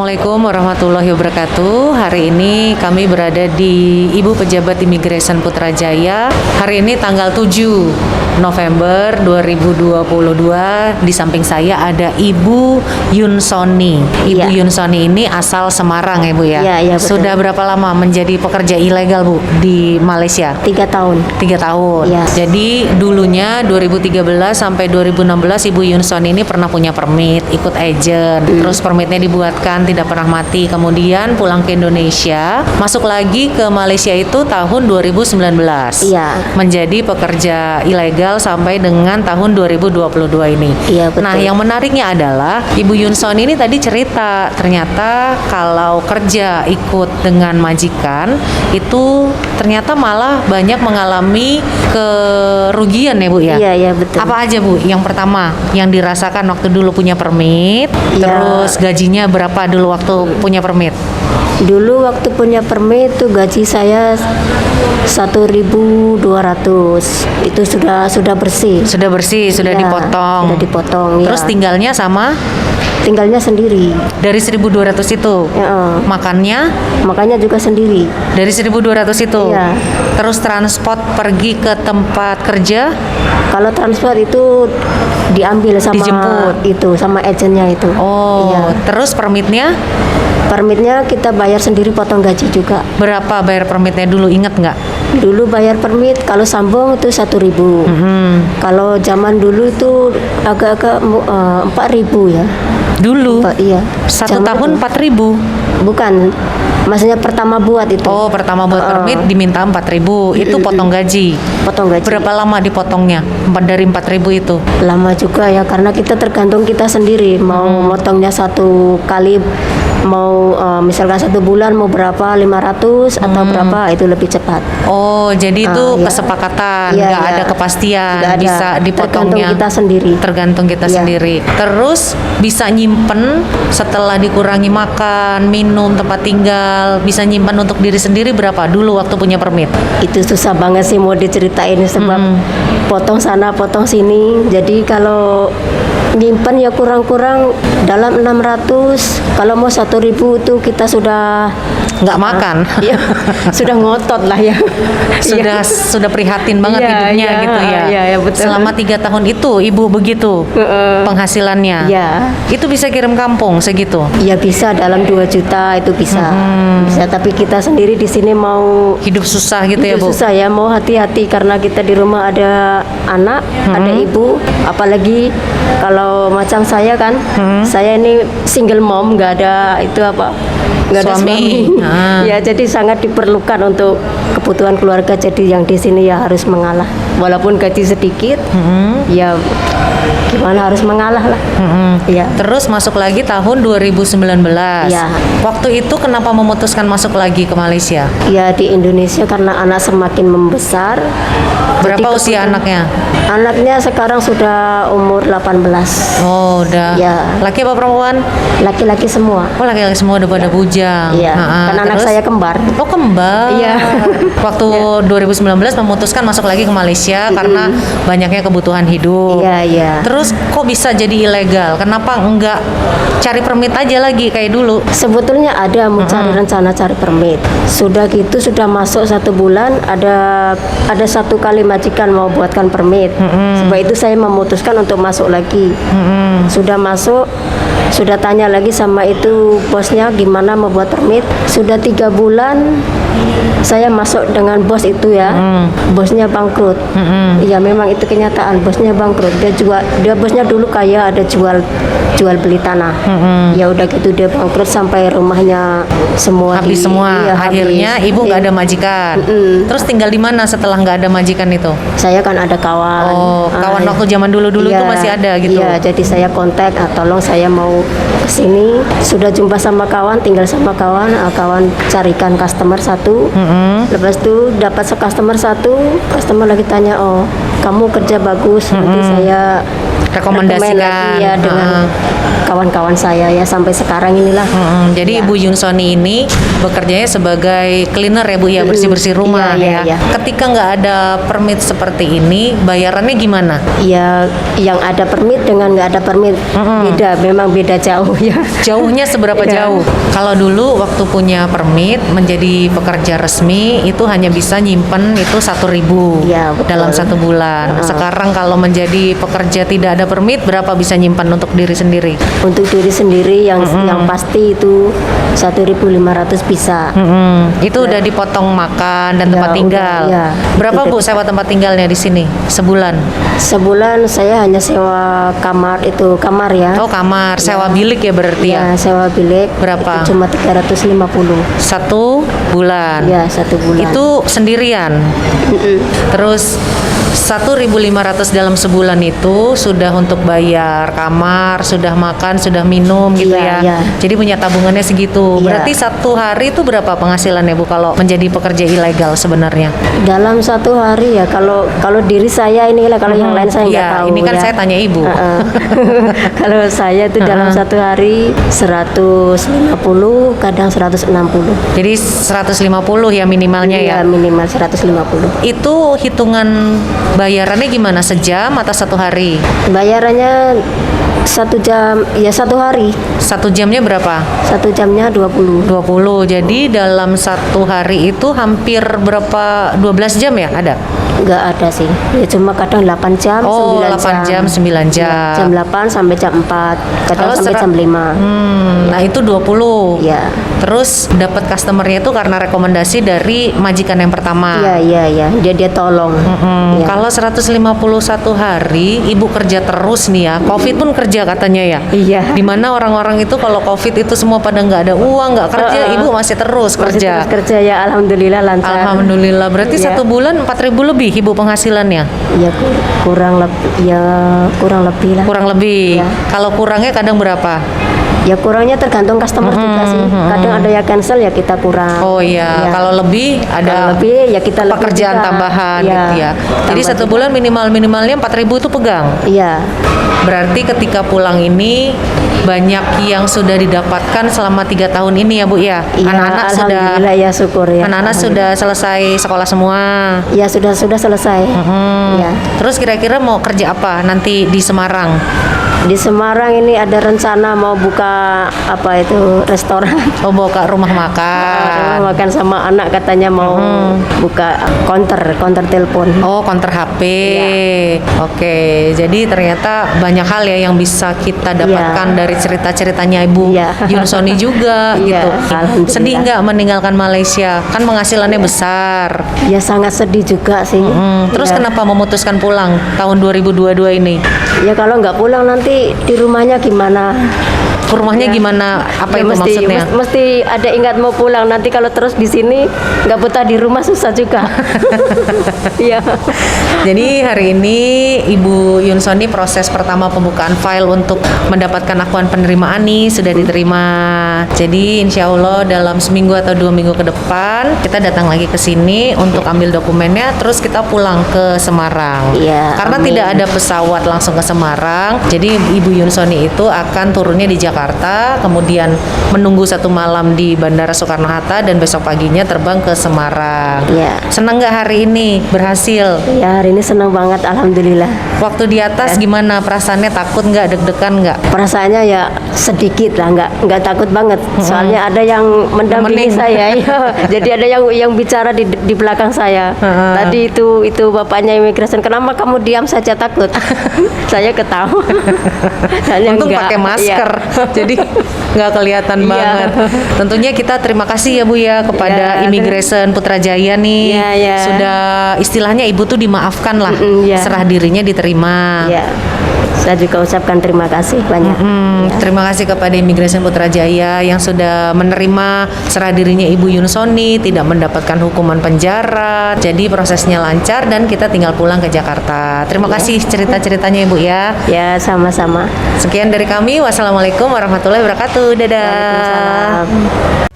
Assalamualaikum warahmatullahi wabarakatuh. Hari ini kami berada di Ibu Pejabat Imigresen Putrajaya. Hari ini tanggal 7 November 2022. Di samping saya ada Ibu Yunsoni. Ibu Yunsoni ini asal Semarang ya Bu ya? Iya, betul. Sudah berapa lama menjadi pekerja ilegal Bu di Malaysia? 3 tahun. 3 tahun. Iya. Jadi dulunya 2013 sampai 2016 Ibu Yunsoni ini pernah punya permit, ikut agent. Terus permitnya dibuatkan, tidak pernah mati. Kemudian pulang ke Indonesia, masuk lagi ke Malaysia itu tahun 2019. Iya. Menjadi pekerja ilegal sampai dengan tahun 2022 ini. Iya, betul. Nah, yang menariknya adalah Ibu Yunsoni ini tadi cerita, ternyata kalau kerja ikut dengan majikan itu ternyata malah banyak mengalami kerugian ya Bu ya? Iya, betul. Apa aja Bu? Yang pertama yang dirasakan waktu dulu punya permit, terus gajinya berapa dulu waktu punya permit? Dulu waktu punya permit itu gaji saya 1.200. Itu sudah bersih. Sudah bersih, sudah Iya, dipotong. Sudah dipotong. Terus ya. tinggalnya sama Tinggalnya sendiri. dari 1.200 itu. Ya, Makannya makanya juga sendiri. dari 1.200 itu. Iya. Terus transport pergi ke tempat kerja Kalau transport itu diambil sama Dijemput. itu sama agennya itu. Oh, Iya. terus permitnya Permitnya kita bayar sendiri, potong gaji juga. berapa bayar permitnya dulu, inget nggak? Dulu bayar permit kalau sambung itu 1.000. Kalau zaman dulu itu agak-agak 4.000 ya. Dulu Iya. satu Zaman tahun itu. 4.000. Bukan, maksudnya pertama buat itu. Oh, pertama buat permit diminta 4.000. Itu potong gaji. Potong gaji. Berapa lama dipotongnya? Dari 4.000 itu? Lama juga ya, karena kita tergantung kita sendiri mau motongnya satu kali, mau misalkan 1 bulan mau berapa, 500 atau berapa, itu lebih cepat. Oh, jadi itu Iya. kesepakatan, Iya, nggak iya. ada kepastian, Nggak ada. bisa dipotongnya. Tergantung kita sendiri. Tergantung kita Iya. sendiri. Terus bisa nyimpen setelah dikurangi makan, minum, tempat tinggal, bisa nyimpen untuk diri sendiri berapa dulu waktu punya permit? Itu susah banget sih mau diceritain sebab potong sana potong sini. Jadi kalau nyimpen ya kurang-kurang dalam 600. Kalau mau 1.000 itu kita sudah Nggak makan. ya, sudah ngotot lah ya. Sudah prihatin banget Iya, hidupnya iya, gitu ya. iya, betul. Selama 3 tahun itu ibu begitu penghasilannya. Ya. Itu bisa kirim kampung segitu. Ya bisa dalam 2 juta itu bisa. Bisa, tapi kita sendiri di sini mau Hidup susah gitu ya itu Bu. susah ya, mau hati-hati karena kita di rumah ada anak, ada ibu, apalagi kalau macam saya kan, saya ini single mom, nggak ada itu apa, nggak ada Suami. suami. Ah. Ya jadi sangat diperlukan untuk kebutuhan keluarga. Jadi yang di sini ya harus mengalah, walaupun gaji sedikit, ya gimana harus mengalah lah. Ya. Terus masuk lagi tahun 2019. Iya. Waktu itu kenapa memutuskan masuk lagi ke Malaysia? Ya di Indonesia karena anak semakin membesar. Berapa Jadi usia kebutuhan- anaknya? Anaknya sekarang sudah umur 18. Oh, udah. Ya. Laki apa perempuan? Laki-laki semua. Oh, laki-laki semua udah pada bujang. Iya, kan anak terus? saya kembar. Oh, kembar. Iya. Waktu 2019 memutuskan masuk lagi ke Malaysia karena banyaknya kebutuhan hidup. Iya, iya. Terus kok bisa jadi ilegal? Kenapa enggak cari permit aja lagi kayak dulu? Sebetulnya ada mau cari rencana cari permit. Sudah gitu sudah masuk 1 bulan, ada 1 kali majikan mau buatkan permit. Sebab itu saya memutuskan untuk masuk lagi. Sudah masuk, sudah tanya lagi sama itu bosnya gimana mau buat permit. Sudah 3 bulan saya masuk dengan bos itu ya. Bosnya bangkrut. Iya, memang itu kenyataan, bosnya bangkrut. Dia bosnya dulu kaya, ada jual beli tanah. Ya udah gitu dia bangkrut sampai rumahnya semua Habis semua. iya, Akhirnya habis. ibu nggak Iya. ada majikan. Terus tinggal di mana setelah nggak ada majikan itu? Saya kan ada kawan. Oh, kawan waktu zaman dulu-dulu iya, tuh masih ada gitu. Iya, jadi saya kontak, tolong saya mau ke sini. Sudah jumpa sama kawan, tinggal sama kawan, kawan carikan customer 1. Lepas itu dapat customer 1, customer lagi tanya, "Oh, kamu kerja bagus." Nanti saya rekomendasikan. ya dengan kawan-kawan saya ya sampai sekarang inilah. Jadi Ya. Ibu Yunsoni ini bekerjanya sebagai cleaner ya Bu ya, bersih-bersih rumah Iya, ya. iya. Ketika nggak ada permit seperti ini, bayarannya gimana? Ya, yang ada permit dengan nggak ada permit beda, memang beda jauh ya. Jauhnya seberapa Iya. jauh? Kalau dulu waktu punya permit menjadi pekerja resmi itu hanya bisa nyimpen itu 1.000 Iya, betul. dalam 1 bulan. Sekarang kalau menjadi pekerja tidak ada permit berapa bisa nyimpan untuk diri sendiri? Untuk diri sendiri yang pasti itu 1.500 bisa. Itu udah dipotong makan dan Ya, tempat udah, tinggal. ya. Berapa Udah. Bu sewa tempat tinggalnya di sini sebulan? Sebulan saya hanya sewa kamar ya. Oh kamar, sewa bilik ya berarti ya? Ya, sewa bilik. Berapa? Itu cuma 350. 1 bulan. Ya, 1 bulan. Itu sendirian. Terus 1.500 dalam sebulan itu sudah untuk bayar kamar, sudah makan, sudah minum gitu Iya, ya. iya. Jadi punya tabungannya segitu. Iya. Berarti satu hari itu berapa penghasilannya Bu kalau menjadi pekerja ilegal sebenarnya? Dalam 1 hari ya, kalau diri saya inilah, kalau yang lain saya nggak Iya, tahu. ini kan ya. saya tanya Ibu. Kalau saya itu dalam 1 hari 150, kadang 160. Jadi 150 ya minimalnya ya. Iya, minimal 150. Itu hitungan bayarannya gimana? Sejam atau 1 hari? Bayarannya 1 jam, ya 1 hari. 1 jamnya berapa? 1 jamnya 20. 20. Jadi dalam 1 hari itu hampir berapa? 12 jam ya ada? Nggak ada sih. Ya cuma kadang 8 jam, Oh, 9 8 jam, 9 jam. Ya, jam 8 sampai jam 4. Kadang Kalau sampai jam 5. Nah itu 20. Ya. Terus dapat customernya itu karena rekomendasi dari majikan yang pertama. Iya. Dia tolong. Ya. Kalau 151 hari Ibu kerja terus nih ya. Covid pun kerja katanya ya. Iya. Dimana orang-orang itu kalau Covid itu semua pada nggak ada uang, nggak kerja, Ibu masih terus Masih kerja. terus kerja ya, alhamdulillah lancar. Alhamdulillah. Berarti Iya. 1 bulan 4.000 lebih Ibu penghasilannya. Ya kurang lebih lah. Kurang lebih. Iya. Kalau kurangnya kadang berapa? Ya kurangnya tergantung customer juga sih. Kadang ada yang cancel ya kita kurang. Oh iya, Ya. kalau lebih Kalau ada lebih ya kita lebih pekerjaan juga. tambahan Iya, gitu ya. Jadi tambah 1 juga. bulan minimalnya 4.000 itu pegang. Iya. Berarti ketika pulang ini banyak yang sudah didapatkan selama 3 tahun ini ya Bu ya. Iya, Anak-anak sudah alhamdulillah ya, syukur ya. anak-anak sudah selesai sekolah semua. Ya sudah selesai. Ya. Terus kira-kira mau kerja apa nanti di Semarang? Di Semarang ini ada rencana mau buka apa itu restoran. Oh, buka rumah makan. Makan sama anak katanya mau buka counter telepon. Oh, counter HP. Oke, jadi ternyata banyak hal ya yang bisa kita dapatkan dari cerita-ceritanya Ibu Iya. Yunsoni juga Iya, gitu. alhamdulillah. Sedih nggak meninggalkan Malaysia? Kan penghasilannya besar. Ya sangat sedih juga sih. Terus Ya. kenapa memutuskan pulang tahun 2022 ini? Ya kalau nggak pulang nanti di rumahnya gimana? Ke rumahnya Ya. gimana? Apa Ya itu mesti, maksudnya? mesti ada ingat mau pulang. Nanti kalau terus di sini nggak betah di rumah susah juga. Iya. Jadi hari ini Ibu Yunsoni proses pertama pembukaan file untuk mendapatkan akuan penerimaan nih sudah diterima. Jadi insya Allah dalam seminggu atau 2 minggu ke depan kita datang lagi ke sini untuk ambil dokumennya, terus kita pulang ke Semarang. Iya, Karena amin. tidak ada pesawat langsung ke Semarang, jadi Ibu Yunsoni itu akan turunnya di Jakarta, kemudian menunggu 1 malam di Bandara Soekarno-Hatta dan besok paginya terbang ke Semarang. Iya. Senang nggak hari ini berhasil? Ya hari ini senang banget, alhamdulillah. Waktu di atas gimana perasaannya? Takut nggak? Deg-degan nggak? Perasaannya ya sedikit lah, nggak takut banget. Soalnya ada yang mendampingi Nemenin. saya. Ya. Jadi ada yang bicara di belakang saya. Tadi itu bapaknya imigrasi, kenapa kamu diam saja takut? Saya ketawa. Soalnya Untung enggak. pakai masker, Iya. jadi nggak kelihatan Iya. banget. Tentunya kita terima kasih ya Bu ya kepada Iya, Immigration Putrajaya nih. Iya, iya. Sudah istilahnya Ibu tuh dimaafkan lah, Iya. serah dirinya diterima. Ya, saya juga ucapkan terima kasih banyak. Ya. Terima kasih kepada Immigration Putrajaya yang sudah menerima serah dirinya Ibu Yunsoni, tidak mendapatkan hukuman penjara. Jadi prosesnya lancar dan kita tinggal pulang ke Jakarta. Terima kasih cerita-ceritanya Ibu ya. Ya, sama-sama. Sekian dari kami. Wassalamualaikum warahmatullahi wabarakatuh. Dadah. Waalaikumsalam.